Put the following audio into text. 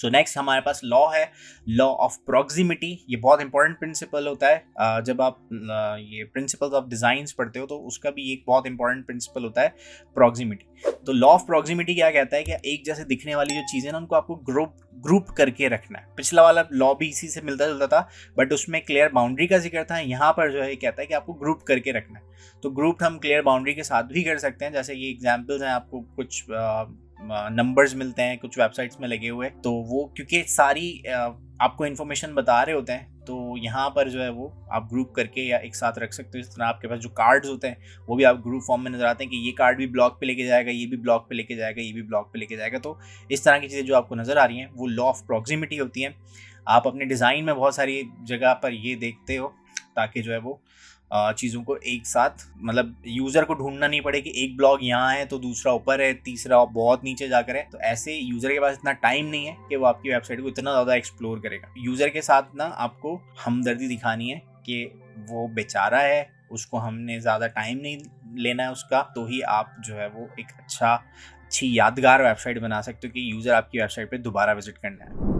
So next हमारे पास law है, law of proximity. ये बहुत इंपॉर्टेंट प्रिंसिपल होता है। जब आप ये प्रिंसिपल्स ऑफ डिज़ाइंस पढ़ते हो तो उसका भी एक बहुत इंपॉर्टेंट प्रिंसिपल होता है प्रॉक्सिमिटी। तो लॉ ऑफ प्रॉक्सिमिटी क्या कहता है कि एक जैसे दिखने वाली जो चीज़ें ना उनको आपको ग्रुप करके रखना है। पिछला वाला लॉ भी इसी से मिलता जुलता था, बट उसमें क्लियर बाउंड्री का जिक्र था। यहाँ पर जो है कहता है कि आपको ग्रुप करके रखना है। तो ग्रुप हम क्लियर बाउंड्री के साथ भी कर सकते हैं। जैसे ये एग्जाम्पल्स हैं, आपको कुछ नंबर्स मिलते हैं कुछ वेबसाइट्स में लगे हुए, तो वो क्योंकि सारी आपको इन्फॉर्मेशन बता रहे होते हैं, तो यहाँ पर जो है वो आप ग्रुप करके या एक साथ रख सकते हो। इस तरह आपके पास जो कार्ड्स होते हैं वो भी आप ग्रुप फॉर्म में नजर आते हैं कि ये कार्ड भी ब्लॉक पे लेके जाएगा, ये भी ब्लॉक पे लेके जाएगा, ये भी ब्लॉक पे लेके जाएगा। तो इस तरह की चीज़ें जो आपको नज़र आ रही हैं वो लॉ ऑफ प्रॉक्सिमिटी होती हैं। आप अपने डिज़ाइन में बहुत सारी जगह पर ये देखते हो ताकि जो है वो चीज़ों को एक साथ, मतलब यूज़र को ढूंढना नहीं पड़े कि एक ब्लॉग यहाँ है तो दूसरा ऊपर है, तीसरा बहुत नीचे जाकर है। तो ऐसे यूज़र के पास इतना टाइम नहीं है कि वो आपकी वेबसाइट को इतना ज़्यादा एक्सप्लोर करेगा। यूज़र के साथ ना आपको हमदर्दी दिखानी है कि वो बेचारा है, उसको हमने ज़्यादा टाइम नहीं लेना है उसका, तो ही आप जो है वो एक अच्छी यादगार वेबसाइट बना सकते हो कि यूज़र आपकी वेबसाइट पर दोबारा विजिट करना है।